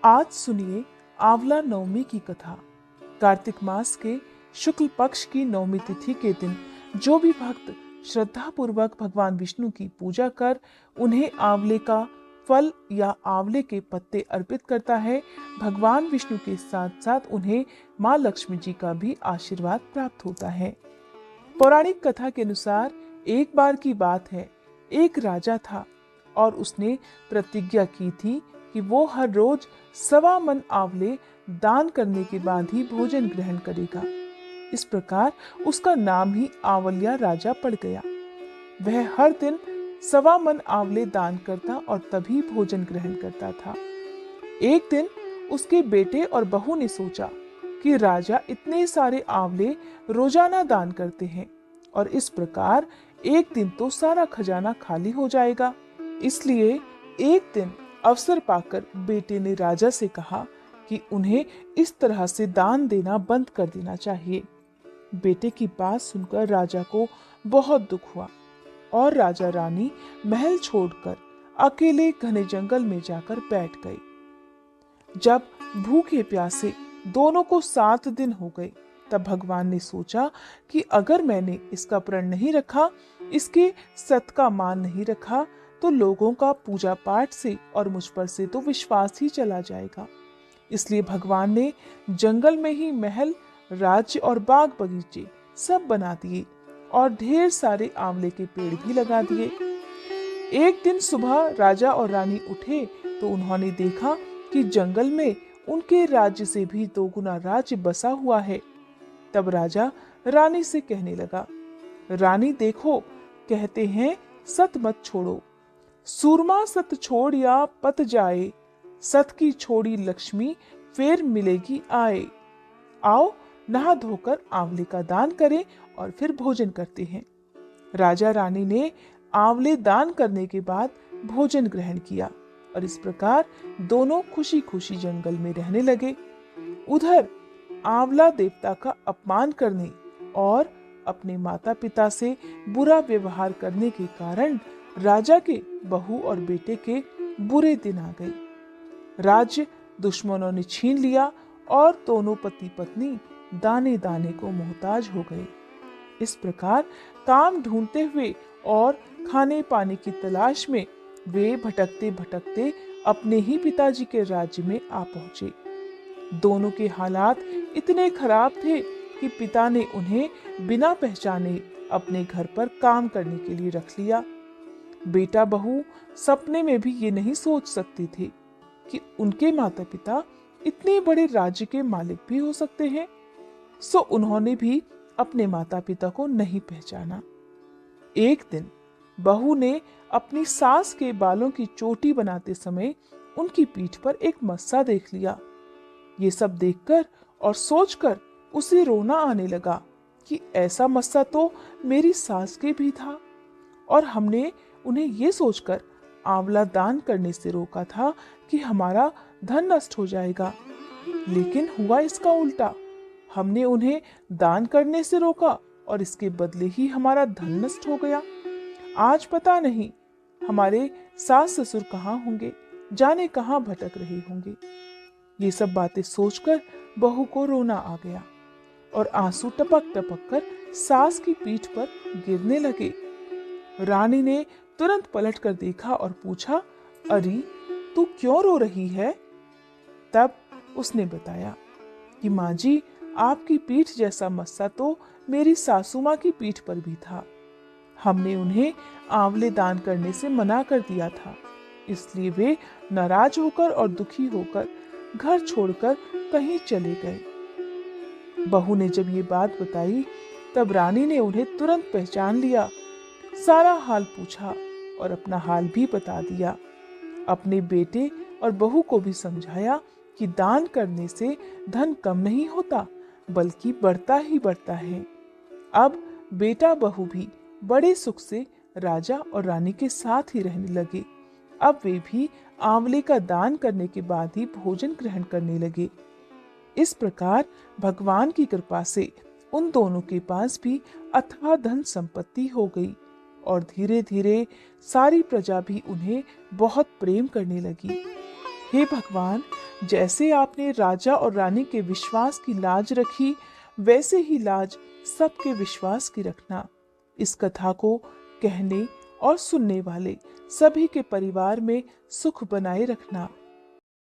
आज सुनिए आंवला नवमी की कथा। कार्तिक मास के शुक्ल पक्ष की नवमी तिथि के दिन जो भी भक्त श्रद्धा पूर्वक भगवान विष्णु की पूजा कर उन्हें आंवले का फल या आंवले के पत्ते अर्पित करता है, भगवान विष्णु के साथ साथ उन्हें माँ लक्ष्मी जी का भी आशीर्वाद प्राप्त होता है। पौराणिक कथा के अनुसार एक बार की बात है, एक राजा था और उसने प्रतिज्ञा की थी कि वो हर रोज 1.25 मन आंवले दान करने के बाद ही भोजन ग्रहण करेगा। इस प्रकार उसका नाम ही आंवलिया राजा पड़ गया। वह हर दिन 1.25 मन आंवले दान करता और तभी भोजन ग्रहण करता था। एक दिन उसके बेटे और बहू ने सोचा कि राजा इतने सारे आंवले रोजाना दान करते हैं और इस प्रकार एक दिन तो सारा खजाना खाली हो जाएगा। इसलिए एक दिन अवसर पाकर बेटे ने राजा से कहा कि उन्हें इस तरह से दान देना बंद कर देना चाहिए। बेटे की बात सुनकर राजा को बहुत दुख हुआ और राजा रानी महल छोड़कर अकेले घने जंगल में जाकर बैठ गए। जब भूखे प्यासे दोनों को 7 दिन हो गए, तब भगवान ने सोचा कि अगर मैंने इसका प्रण नहीं रखा, इसके सत का मान नहीं रखा, तो लोगों का पूजा पाठ से और मुझ पर से तो विश्वास ही चला जाएगा। इसलिए भगवान ने जंगल में ही महल, राज्य और बाग बगीचे सब बना दिए और ढेर सारे आंवले के पेड़ भी लगा दिए। एक दिन सुबह राजा और रानी उठे तो उन्होंने देखा कि जंगल में उनके राज्य से भी 2 गुना राज्य बसा हुआ है। तब राजा रानी से कहने लगा, रानी देखो, कहते हैं सत मत छोड़ो, सूरमा सत छोड़ या पत जाए, सत की छोड़ी लक्ष्मी फिर मिलेगी आए। आओ नहा धोकर आंवले का दान करें और फिर भोजन करते हैं। राजा रानी ने आंवले दान करने के बाद भोजन ग्रहण किया और इस प्रकार दोनों खुशी खुशी जंगल में रहने लगे। उधर आंवला देवता का अपमान करने और अपने माता पिता से बुरा व्यवहार करने के कारण राजा के बहू और बेटे के बुरे दिन आ गए। राज्य दुश्मनों ने छीन लिया और दोनों पति पत्नी दाने दाने को मोहताज हो गए। इस प्रकार काम ढूंढते हुए और खाने पाने की तलाश में वे भटकते भटकते अपने ही पिताजी के राज्य में आ पहुंचे। दोनों के हालात इतने खराब थे कि पिता ने उन्हें बिना पहचाने अपने घर पर काम करने के लिए रख लिया। बेटा बहू सपने में भी ये नहीं सोच सकते थे कि उनके माता पिता इतने बड़े राज्य के मालिक भी हो सकते हैं। सो उन्होंने भी अपने माता पिता को नहीं पहचाना। एक दिन बहू ने अपनी सास के बालों की चोटी बनाते समय उनकी पीठ पर एक मस्सा देख लिया। ये सब देखकर और सोचकर उसे रोना आने लगा कि ऐसा मस्सा तो मेरी सास के भी था और हमने उन्हें ये सोचकर आंवला दान करने से रोका था कि हमारा धन नष्ट हो जाएगा, लेकिन हुआ इसका उल्टा। हमने उन्हें दान करने से रोका और इसके बदले ही हमारा धन नष्ट हो गया। आज पता नहीं हमारे सास ससुर कहाँ होंगे, जाने कहाँ भटक रहे होंगे। ये सब बातें सोचकर बहू को रोना आ गया और आंसू टपक टपक कर सास की पीठ पर गिरने लगे। रानी ने तुरंत पलट कर देखा और पूछा, अरे तू क्यों रो रही है? तब उसने बताया कि माँ जी, आपकी पीठ जैसा मस्सा तो मेरी सासू माँ की पीठ पर भी था। हमने उन्हें आंवले दान करने से मना कर दिया था, इसलिए वे नाराज होकर और दुखी होकर घर छोड़कर कहीं चले गए। बहू ने जब ये बात बताई तब रानी ने उन्हें तुरंत पहचान लिया, सारा हाल पूछा और अपना हाल भी बता दिया। अपने बेटे और बहू को भी समझाया कि दान करने से धन कम नहीं होता बल्कि बढ़ता ही बढ़ता है। अब बेटा बहू भी बड़े सुख से राजा और रानी के साथ ही रहने लगे। अब वे भी आंवले का दान करने के बाद ही भोजन ग्रहण करने लगे। इस प्रकार भगवान की कृपा से उन दोनों के पास भी अथाह धन संपत्ति हो गई और धीरे धीरे सारी प्रजा भी उन्हें बहुत प्रेम करने लगी। हे भगवान, जैसे आपने राजा और रानी के विश्वास की लाज रखी, वैसे ही लाज सबके विश्वास की रखना। इस कथा को कहने और सुनने वाले सभी के परिवार में सुख बनाए रखना।